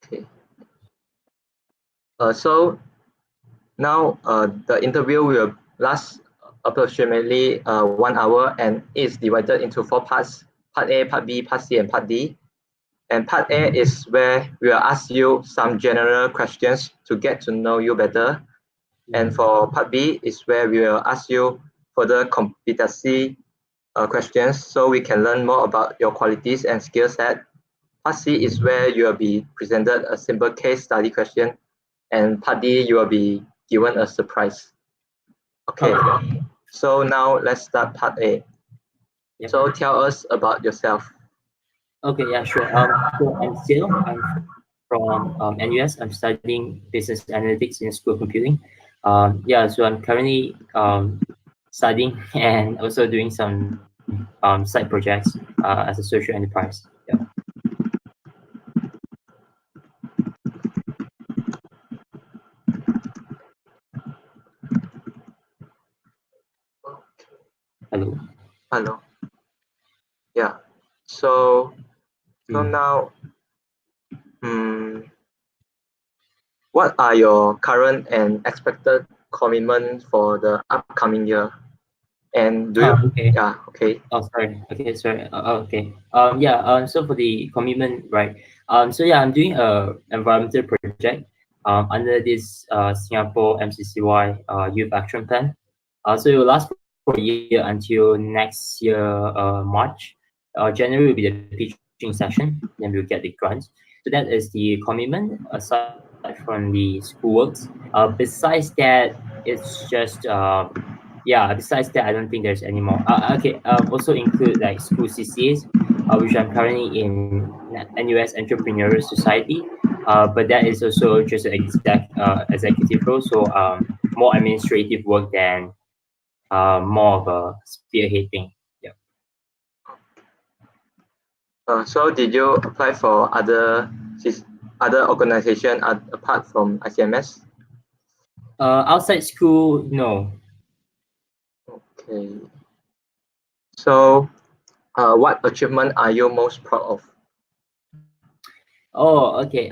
Okay. So now the interview will last approximately 1 hour, and is divided into 4 parts: Part A, Part B, Part C, and Part D. And Part A is where we will ask you some general questions to get to know you better. And for Part B is where we will ask you further competency questions so we can learn more about your qualities and skill set. Part C is where you will be presented a simple case study question, and Part D you will be given a surprise. Okay, so now let's start Part A. Yep. So tell us about yourself. Okay, yeah, sure. So I'm Sil. I'm from NUS. I'm studying business analytics in school of computing. Yeah, so I'm currently studying and also doing some side projects as a social enterprise. Yeah. Hello. Hello. Yeah. So Mm. now, what are your current and expected commitment for the upcoming year? And do you? Okay. Yeah. Okay. Oh, sorry. Okay, sorry. Okay. Yeah. So for the commitment, right? So yeah, I'm doing a environmental project. Under this Singapore MCCY Youth Action Plan. So it will last for a year until next year March. January will be the pitching session. Then we'll get the grants. So that is the commitment aside from the schoolworks. Besides that, it's just yeah, besides that, I don't think there's any more. Okay, also include like school CCAs, which I'm currently in NUS Entrepreneurial Society. But that is also just an executive role, so more administrative work than more of a spearheading. Yeah. So did you apply for other organization apart from ICMS? Outside school, no. Okay. So, what achievement are you most proud of? Oh, okay.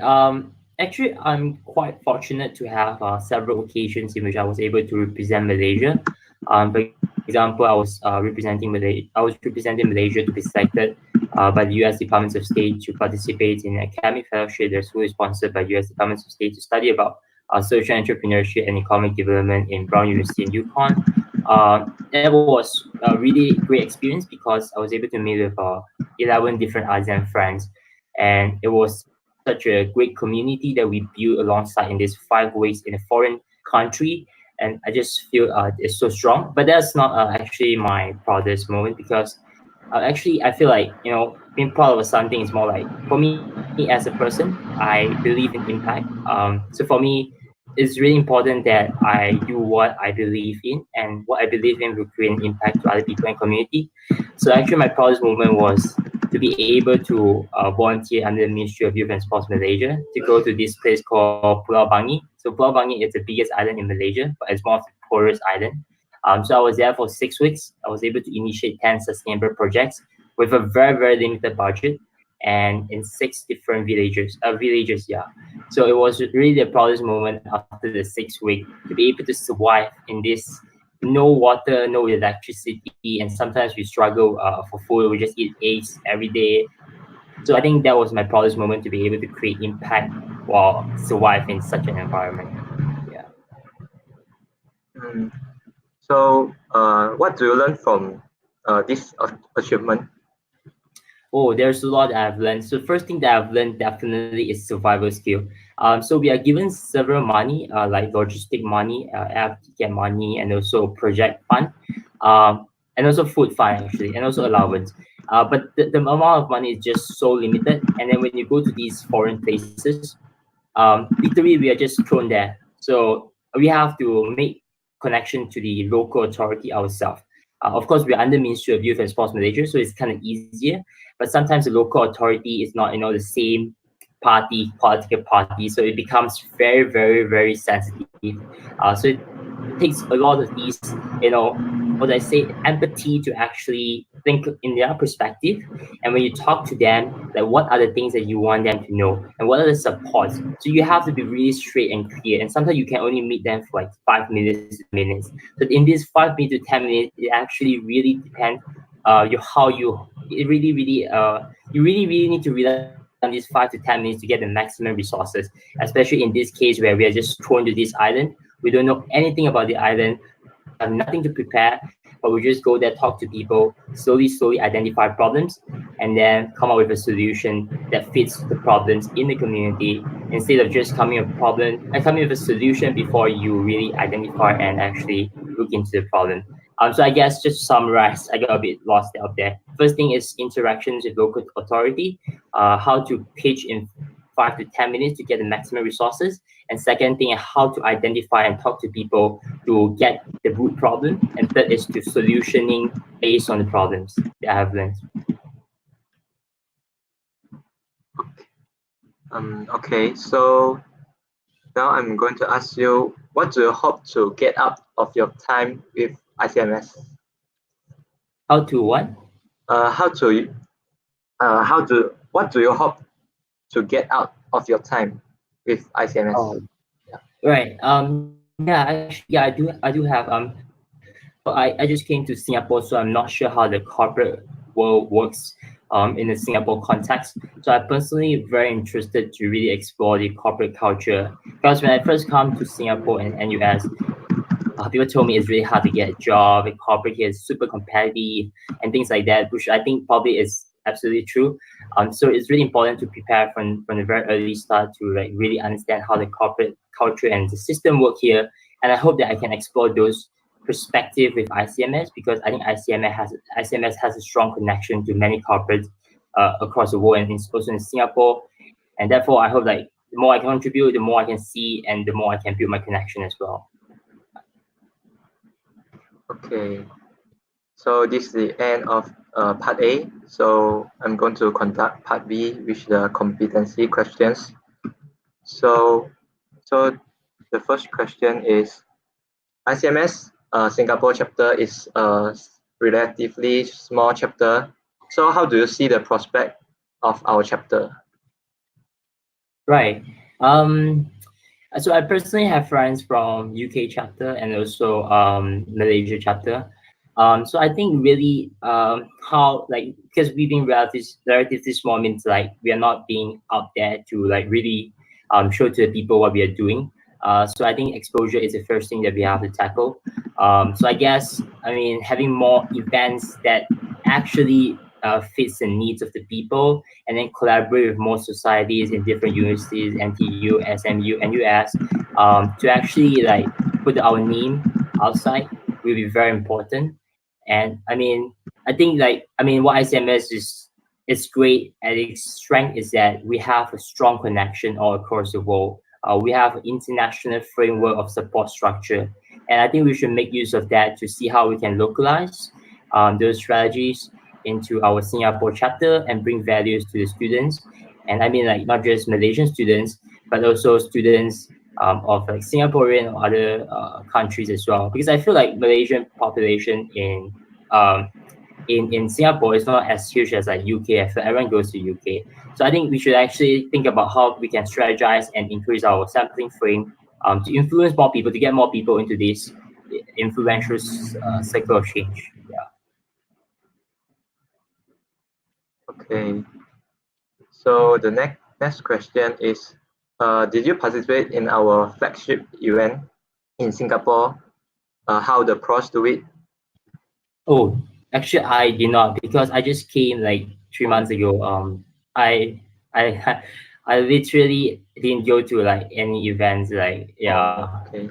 Actually, I'm quite fortunate to have several occasions in which I was able to represent Malaysia. For example, I was representing Malaysia to be selected by the U.S. Department of State to participate in an academic fellowship that's fully sponsored by U.S. Department of State to study about social entrepreneurship and economic development in Brown University in Yukon. That was a really great experience because I was able to meet with 11 different ASEAN friends, and it was such a great community that we built alongside in these 5 weeks in a foreign country. And I just feel it's so strong. But that's not actually my proudest moment because actually I feel like being proud of something is more like, for me as a person, I believe in impact. So for me, it's really important that I do what I believe in, and what I believe in will create an impact to other people and community. So actually, my proudest moment was to be able to volunteer under the Ministry of Youth and Sports Malaysia to go to this place called Pulau Bangi. So Pulau Bangi is the biggest island in Malaysia, but it's one of the poorest island. So I was there for 6 weeks. I was able to initiate 10 sustainable projects with a very, very limited budget and in 6 different villages, yeah. So it was really the proudest moment after the 6 week to be able to survive in this no water, no electricity, and sometimes we struggle for food. We just eat eggs every day. So I think that was my proudest moment to be able to create impact while survive in such an environment. Yeah. Mm, So, what do you learn from this achievement? Oh, there's a lot that I've learned. So first thing that I've learned definitely is survival skill. So we are given several money, like logistic money, air ticket money, and also project fund, and also food fund actually, and also allowance. But the amount of money is just so limited. And then when you go to these foreign places, literally we are just thrown there. So we have to make connection to the local authority ourselves. Of course, we're under Ministry of Youth and Sports Malaysia, so it's kind of easier. But sometimes the local authority is not, the same political party, so it becomes very, very, very sensitive. So it takes a lot of these, what I say, empathy to actually think in their perspective. And when you talk to them, like what are the things that you want them to know and what are the supports. So you have to be really straight and clear. And sometimes you can only meet them for like 5 minutes to 10 minutes. But in this 5 minutes to 10 minutes, it actually really depends you how you it really really you really need to rely on these 5 to 10 minutes to get the maximum resources, especially in this case where we are just thrown to this island. We don't know anything about the island. We have nothing to prepare, but we just go there, talk to people, slowly identify problems, and then come up with a solution that fits the problems in the community instead of just coming with a problem and coming with a solution before you really identify and actually look into the problem. So I guess just to summarize, I got a bit lost out there. First thing is interactions with local authority, how to pitch in 5 to 10 minutes to get the maximum resources. And second thing, how to identify and talk to people to get the root problem. And third is to solutioning based on the problems that I have learned. Okay, so now I'm going to ask you, what do you hope to get out of your time with ICMS? How to what? How to what do you hope to get out of your time with ICMS? Oh, right. I do have. I just came to Singapore, so I'm not sure how the corporate world works in the Singapore context. So I personally very interested to really explore the corporate culture because when I first come to Singapore and NUS, people told me it's really hard to get a job. And corporate here is super competitive and things like that, which I think probably is absolutely true. So it's really important to prepare from the very early start to like really understand how the corporate culture and the system work here. And I hope that I can explore those perspective with ICMS because I think ICMS has a strong connection to many corporates across the world and also in Singapore. And therefore, I hope like the more I can contribute, the more I can see, and the more I can build my connection as well. Okay, so this is the end of part A. So I'm going to conduct part B, which the competency questions. So, so the first question is, ICMS Singapore chapter is a relatively small chapter. So how do you see the prospect of our chapter? Right. So I personally have friends from UK chapter and also Malaysia chapter. So I think really how like because we've been relatively small means like we are not being out there to like really show to the people what we are doing. So I think exposure is the first thing that we have to tackle. So I guess I mean having more events that actually fits the needs of the people and then collaborate with more societies in different universities, NTU, SMU, NUS, to actually like put our name outside will be very important. And I mean, I think like I mean what ICMS is great at its strength is that we have a strong connection all across the world. We have an international framework of support structure, and I think we should make use of that to see how we can localize those strategies into our Singapore chapter and bring values to the students. And I mean, like not just Malaysian students, but also students of like Singaporean or other countries as well. Because I feel like Malaysian population um, in Singapore is not as huge as like UK. I feel everyone goes to UK. So I think we should actually think about how we can strategize and increase our sampling frame to influence more people, to get more people into this influential cycle of change. Yeah. Okay, so the next question is, did you participate in our flagship event in Singapore? How the pros do it? Oh, actually, I did not because I just came like 3 months ago. I I I literally didn't go to like any events like yeah Oh, okay.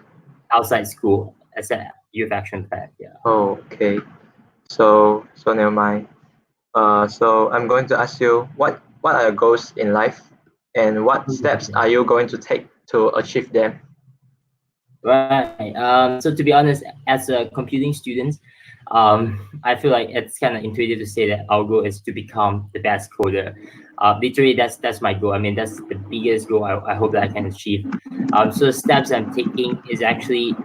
outside school except youth action plan. Yeah. Oh, okay. So never mind. So I'm going to ask you, what are your goals in life, and what steps are you going to take to achieve them? Right. So to be honest, as a computing student, I feel like it's kind of intuitive to say that our goal is to become the best coder. Literally, that's my goal. I mean, that's the biggest goal I hope that I can achieve. So the steps I'm taking is actually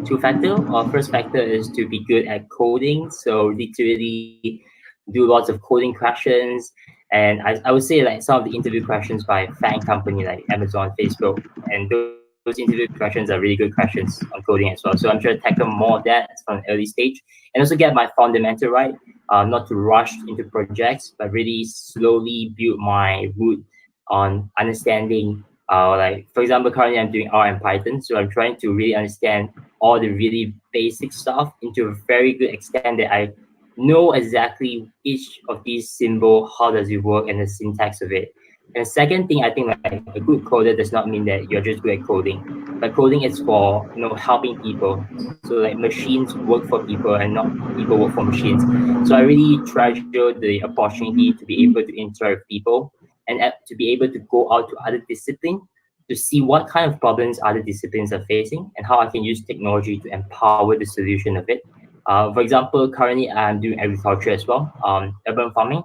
two factor. First factor is to be good at coding, so literally do lots of coding questions. And I would say like some of the interview questions by FANG company like Amazon, Facebook, and those interview questions are really good questions on coding as well. So I'm trying to tackle more of that from an early stage, and also get my fundamental right. Not to rush into projects, but really slowly build my root on understanding. Like for example, currently I'm doing R and Python, so I'm trying to really understand all the really basic stuff into a very good extent that I know exactly each of these symbol, how does it work, and the syntax of it. And the second thing, I think like a good coder does not mean that you're just good at coding, but coding is for helping people. So like machines work for people and not people work for machines. So I really treasure the opportunity to be able to interact with people and to be able to go out to other disciplines to see what kind of problems other disciplines are facing and how I can use technology to empower the solution of it. For example, currently I'm doing agriculture as well, urban farming.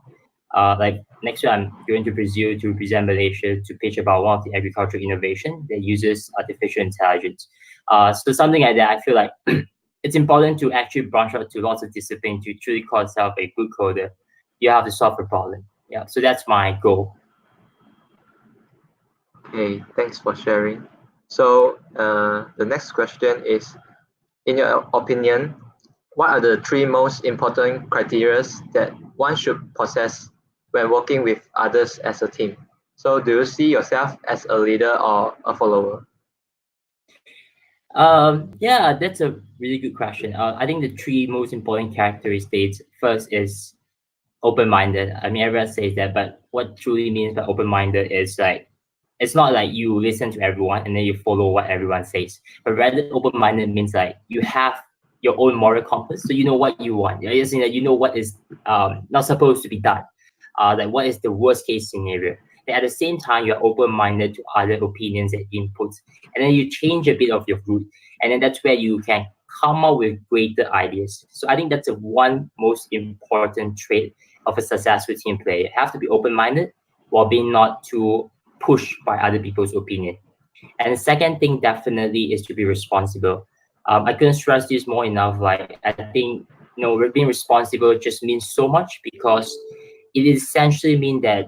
Like next year, I'm going to Brazil to represent Malaysia to pitch about one of the agricultural innovation that uses artificial intelligence. So something like that, I feel like it's important to actually branch out to lots of disciplines to truly call yourself a good coder. You have to solve a problem. Yeah, so that's my goal. Okay, thanks for sharing. So the next question is, in your opinion, what are the three most important criteria that one should possess when working with others as a team? So do you see yourself as a leader or a follower? Yeah, that's a really good question. I think the three most important characteristics first is open-minded. I mean, everyone says that, but what truly means by open-minded is like it's not like you listen to everyone and then you follow what everyone says, but rather open-minded means like you have your own moral compass, so you know what you want. You're saying that you know what is not supposed to be done, like what is the worst case scenario. And at the same time, you're open-minded to other opinions and inputs, and then you change a bit of your route, and then that's where you can come up with greater ideas. So I think that's the one most important trait of a successful team player. You have to be open-minded while being not too pushed by other people's opinion. And the second thing definitely is to be responsible. I couldn't stress this more enough. Like I think being responsible just means so much because it essentially means that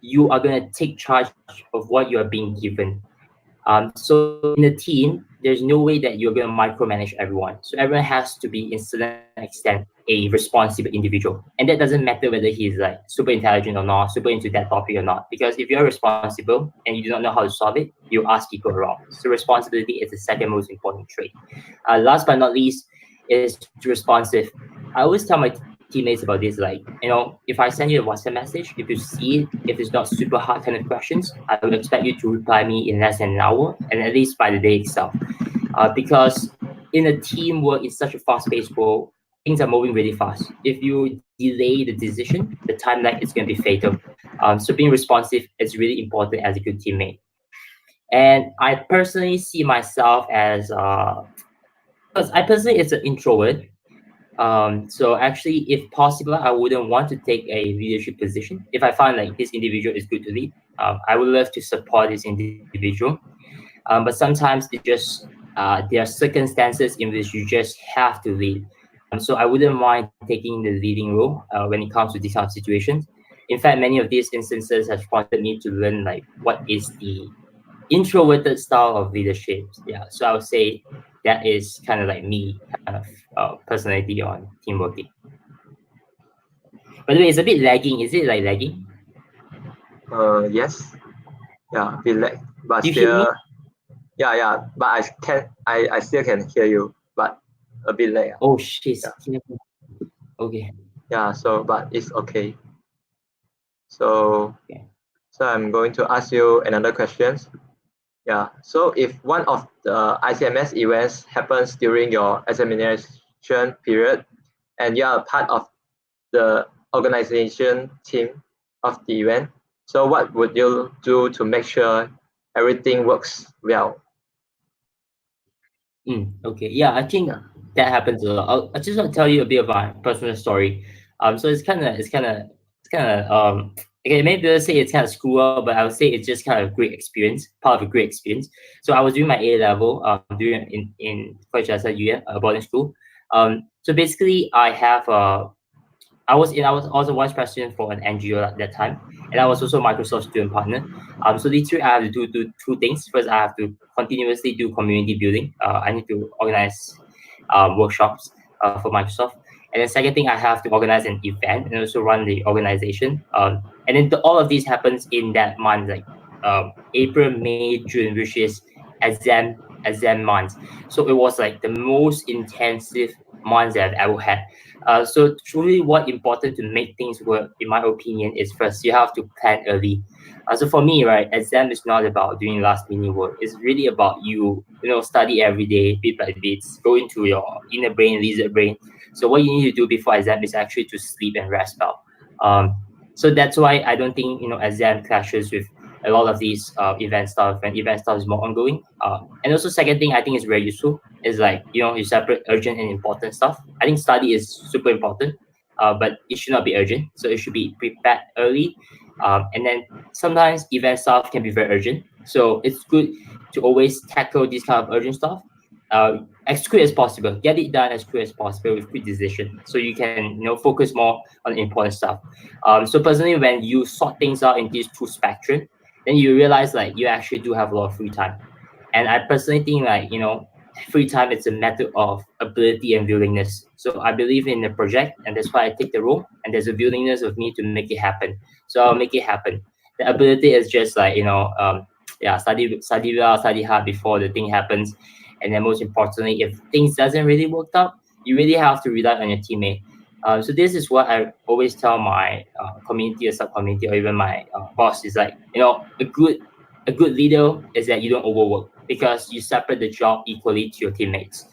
you are going to take charge of what you are being given. So in a team, there's no way that you're going to micromanage everyone. So everyone has to be, in certain extent, a responsible individual. And that doesn't matter whether he's like super intelligent or not, super into that topic or not. Because if you're responsible and you do not know how to solve it, you ask people around. So responsibility is the second most important trait. Last but not least is responsive. I always tell my teammates about this, like, if I send you a WhatsApp message, if you see it, if it's not super hard kind of questions, I would expect you to reply me in less than an hour and at least by the day itself. Because in a teamwork, it's such a fast-paced world, things are moving really fast. If you delay the decision, the timeline is going to be fatal. So being responsive is really important as a good teammate. And I personally see myself as, because I personally is an introvert. So actually, if possible, I wouldn't want to take a leadership position. If I find like this individual is good to lead, I would love to support this individual. But sometimes it just there are circumstances in which you just have to lead. So I wouldn't mind taking the leading role when it comes to these kind of situations. In fact, many of these instances have prompted me to learn like what is the introverted style of leadership. Yeah, so I would say that is kind of like me, kind of personality on team working. By the way, it's a bit lagging. Is it like lagging? Yes, yeah, be like, but Do you hear me? still, yeah, but I still can hear you, but a bit late. Oh shit! Yeah, Okay. yeah. So, but it's okay. So, Okay. so I'm going to ask you another question. Yeah. So, if one of the ICMS events happens during your examination period, and you are a part of the organization team of the event, so what would you do to make sure everything works well? Okay. Yeah, I think Yeah. that happens a lot. I just want to tell you a bit of my personal story. So it's kind of okay, maybe let's say it's kind of screw up, but I would say it's just kind of a great experience, part of a great experience. So I was doing my A level during in Kuala Lumpur boarding school. So basically I have I was also vice president for an NGO at that time, and I was also Microsoft student partner. So literally I have to do two things. First, I have to continuously do community building. I need to organize workshops for Microsoft, and then second thing, I have to organize an event and also run the organization. And then all of these happens in that month, like April, May, June, which is exam months. So it was like the most intensive months that I've ever had. So truly what important to make things work, in my opinion, is first you have to plan early. So for me, right, exam is not about doing last minute work. It's really about study every day, bit by bit, go into your inner brain, lizard brain. So what you need to do before exam is actually to sleep and rest well. So that's why I don't think exam clashes with a lot of these event stuff, and event stuff is more ongoing. And also second thing I think is very useful is like you separate urgent and important stuff. I think study is super important, but it should not be urgent. So it should be prepared early. And then sometimes event stuff can be very urgent. So it's good to always tackle this kind of urgent stuff as quick as possible. Get it done as quick as possible with quick decision, so you can focus more on the important stuff. So personally, when you sort things out in these two spectrum, then you realize like you actually do have a lot of free time. And I personally think like free time is a matter of ability and willingness. So I believe in the project, and that's why I take the role. And there's a willingness of me to make it happen. So I'll make it happen. The ability is just like yeah, study well, study hard before the thing happens. And then most importantly, if things doesn't really work out, you really have to rely on your teammate. So this is what I always tell my community or sub community or even my boss is like a good leader is that you don't overwork because you separate the job equally to your teammates.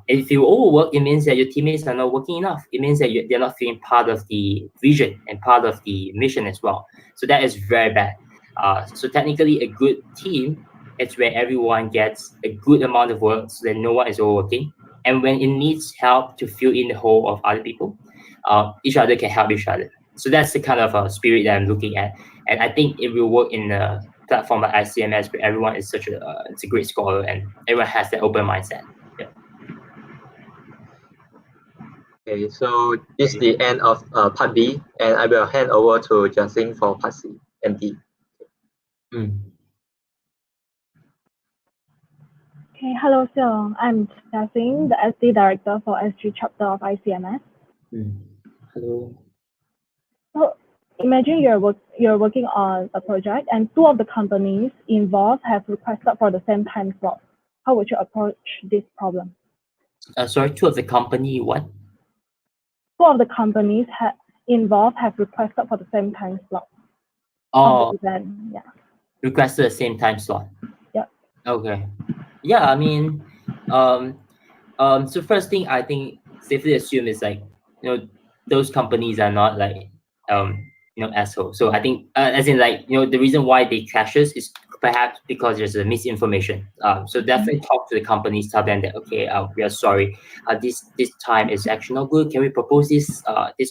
If you overwork, it means that your teammates are not working enough. It means that they're not feeling part of the vision and part of the mission as well. So that is very bad. So technically, a good team is where everyone gets a good amount of work so that no one is overworking. And when it needs help to fill in the hole of other people, each other can help each other. So that's the kind of spirit that I'm looking at. And I think it will work in a platform like ICMS where everyone is it's a great scholar and everyone has that open mindset. Yeah. Okay, so this is the end of part B, and I will hand over to Jiaxing for part C and D. Mm. Okay, hello, Xiong. I'm Jiaxing, the SD Director for SG chapter of ICMS. Hello. So imagine you're working on a project and two of the companies involved have requested for the same time slot. How would you approach this problem? Sorry, two of the company what? Two of the companies involved have requested for the same time slot Oh, of the event. Yeah. requested the same time slot. Yeah. Okay. Yeah, I mean, so first thing I think safely assume is like those companies are not like assholes. So I think as in like the reason why they clashes is perhaps because there's a misinformation. So definitely talk to the companies, tell them that okay, we are sorry. This time is actually not good. Can we propose this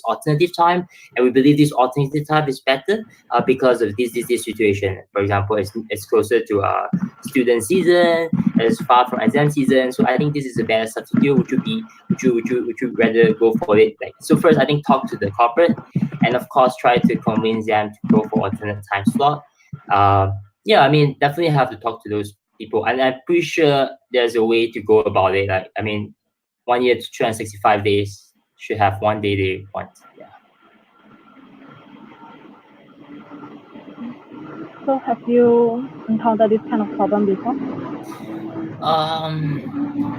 alternative time? And we believe this alternative time is better because of this situation. For example, it's closer to student season, it's far from exam season. So I think this is a better substitute. Would you rather go for it? Like so first I think talk to the corporate and of course try to convince them to go for alternate time slot. Yeah, I mean definitely have to talk to those people, and I'm pretty sure there's a way to go about it. Like I mean 1 year to 365 days should have one day they want. Yeah. So have you encountered this kind of problem before?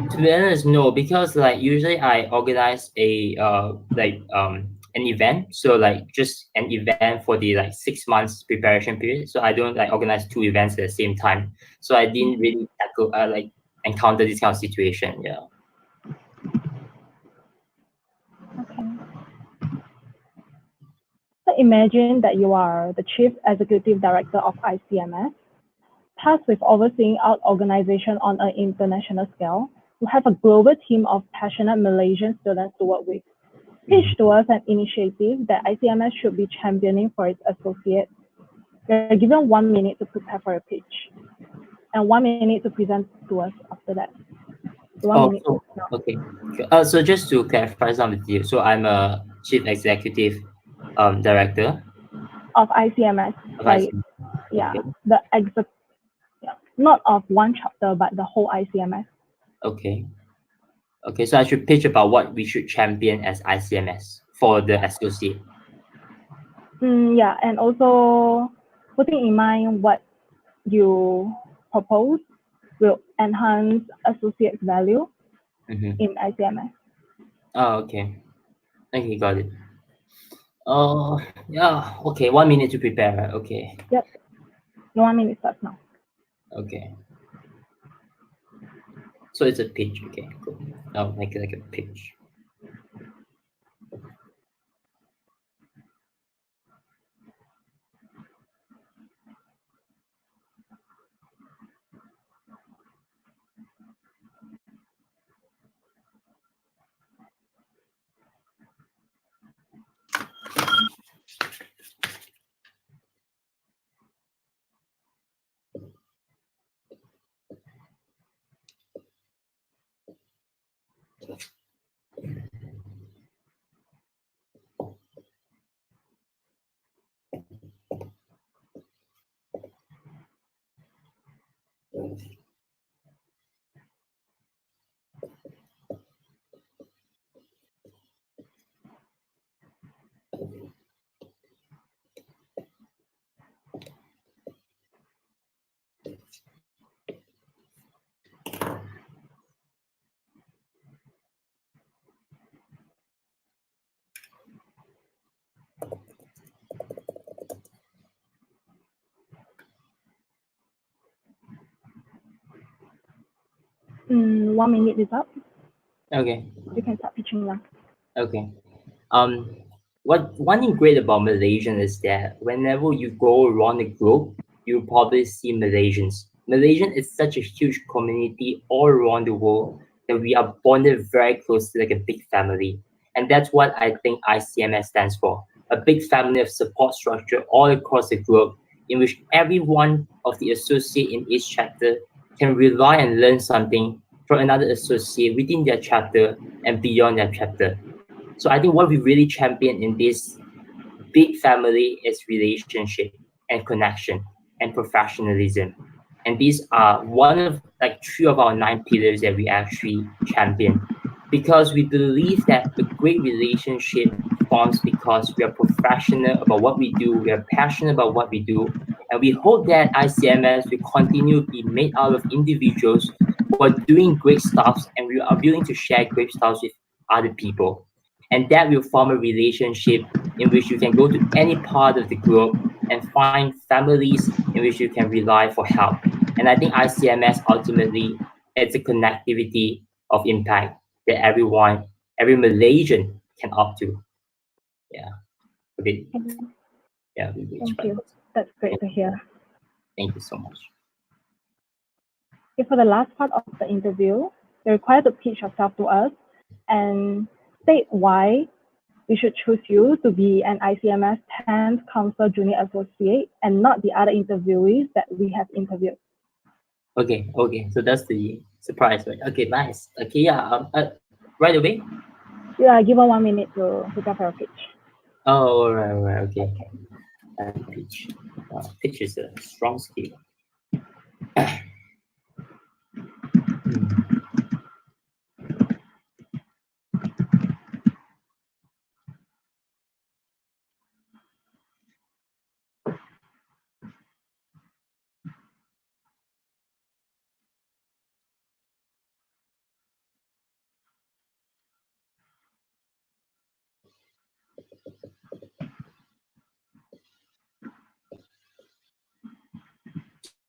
To be honest, no, because like usually I organize a an event, so like just an event for the like 6 months preparation period. So I don't like organize two events at the same time. So I didn't really tackle like encounter this kind of situation. Yeah. Okay. So imagine that you are the Chief Executive Director of ICMS, tasked with overseeing our organization on an international scale. You have a global team of passionate Malaysian students to work with. Pitch to us an initiative that ICMS should be championing for its associates. You're given 1 minute to prepare for a pitch and 1 minute to present to us after that. So 1 minute So, is now. okay. So just to clarify some with you, so I'm a chief executive director Of ICMS, of like, ICMS. yeah, Okay. the yeah, not of one chapter, but the whole ICMS. Okay. Okay. So I should pitch about what we should champion as ICMS for the associate. Yeah, and also putting in mind what you propose will enhance associates' value Mm-hmm. in ICMS. Oh, okay. Okay, got it. Oh, yeah. Okay, 1 minute to prepare. Right? Okay. Yep, the 1 minute starts now. Okay. So it's a pitch. Okay, cool. I'll make it like a pitch. Mm, 1 minute is up. Okay. You can start pitching now. Okay. Um, what one thing great about Malaysian is that whenever you go around the globe, you probably see Malaysians. Malaysian is such a huge community all around the world that we are bonded very closely like a big family. And that's what I think ICMS stands for. A big family of support structure all across the globe in which every one of the associate in each chapter can rely and learn something from another associate within their chapter and beyond their chapter. So I think what we really champion in this big family is relationship and connection and professionalism. And these are one of like three of our 9 pillars that we actually champion because we believe that a great relationship forms because we are professional about what we do, we are passionate about what we do, and we hope that ICMS will continue to be made out of individuals who are doing great stuff and we are willing to share great stuff with other people. And that will form a relationship in which you can go to any part of the globe and find families in which you can rely for help. And I think ICMS ultimately it's a connectivity of impact that everyone, every Malaysian can opt to. Yeah. Okay. Yeah, we reached Thank by you. That's great to hear. Thank you so much. Okay, for the last part of the interview, you're required to pitch yourself to us and state why we should choose you to be an ICMS 10th Council Junior Associate and not the other interviewees that we have interviewed. Okay, okay. So that's the surprise, right? Okay, nice. Okay, yeah. Right away. You are given 1 minute to prepare for your pitch. Oh, all right. Okay. Okay. Pitch. Pitch is a strong skill.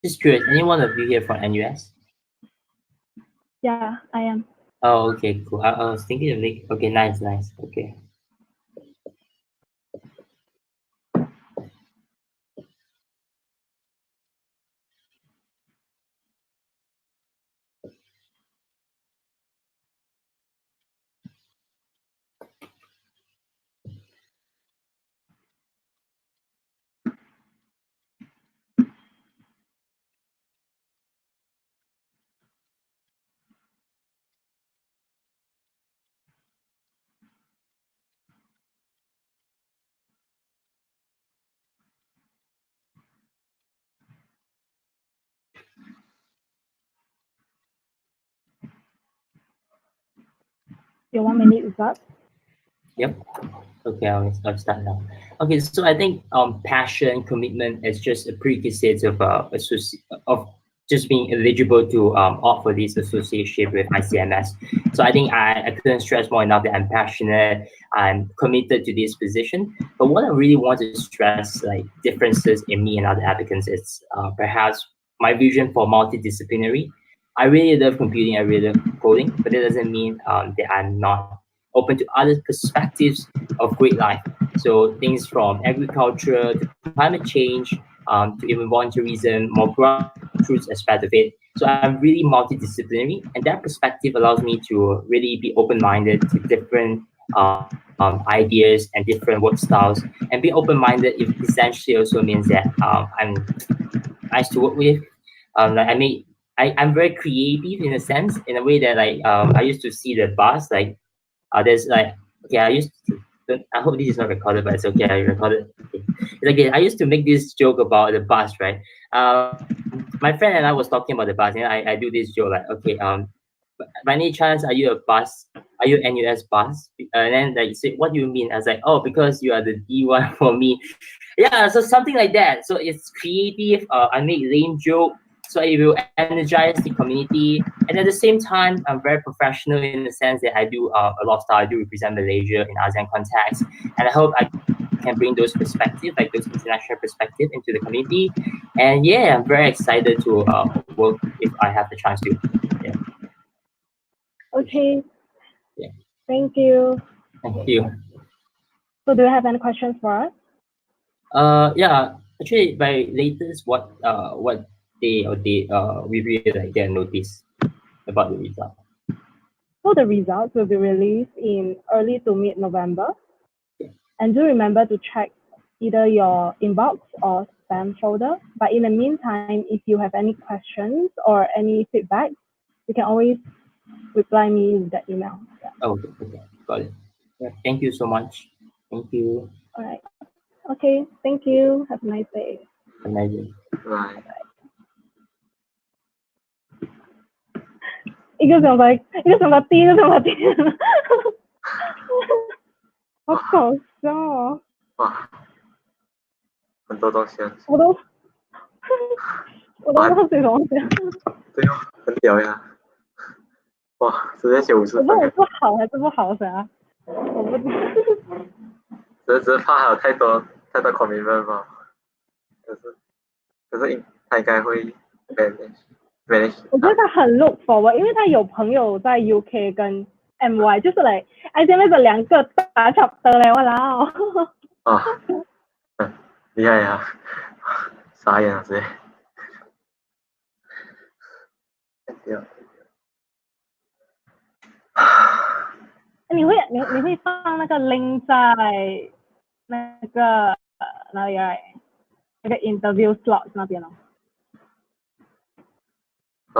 Just curious, any one of you here from NUS? Yeah, I am. Oh, okay, cool. I was thinking of like, okay, nice. Okay. Your 1 minute is up. Yep. Okay, I'll start now. Okay, so I think passion, commitment is just a prerequisite of of just being eligible to opt for this association with ICMS. So I think I couldn't stress more enough that I'm passionate, I'm committed to this position. But what I really want to stress, like differences in me and other applicants, is perhaps my vision for multidisciplinary. I really love computing, I really love coding, but that doesn't mean that I'm not open to other perspectives of great life. So things from agriculture to climate change, to even volunteerism, more grassroots aspect of it. So I'm really multidisciplinary, and that perspective allows me to really be open-minded to different ideas and different work styles. And being open-minded essentially also means that I'm nice to work with. Like I'm very creative in a sense, in a way that like I used to see the bus like there's like okay, I hope this is not recorded, but it's okay. I recorded. Okay. It's okay. I used to make this joke about the bus, right? My friend and I was talking about the bus, and I do this joke like, okay, by any chance, are you a bus? Are you NUS bus? And then like, you say, what do you mean? I was like, oh, because you are the D1 for me. Yeah, so something like that. So it's creative. I make lame joke, so it will energize the community. And at the same time, I'm very professional in the sense that I do a lot of stuff. I do represent Malaysia in ASEAN context, and I hope I can bring those perspectives, like those international perspective, into the community. And yeah, I'm very excited to work if I have the chance to. Yeah. Okay. Yeah. Thank you. Thank you. So do you have any questions for us? Yeah. Actually, by latest, what day or date we will like get a notice about the result? So the results will be released in early to mid-November. And do remember to check either your inbox or spam folder. But in the meantime, if you have any questions or any feedback, you can always reply me with the email. Yeah. Oh, okay. Got it. Yeah. Thank you so much. Thank you. All right. Okay. Thank you. Have a nice day. Have a nice day. Right. 一个想把第一个想把第一个，好搞笑哦！哇，很多东西啊。我都忘记什么东西。对哦，很屌呀！哇，直接写50我问我分。不好还是不好噻？我不知。只是怕还有太多 commitment 吧。可是他应该会 manage。我觉得他很 look forward，因为他有朋友在 UK 跟 MY，就是来 ICMS 的2个打 chapter 嘞，我老。啊，厉害呀！傻眼了直接。你会放那个 link 在那个哪里来？那个 interview slot 那边哦。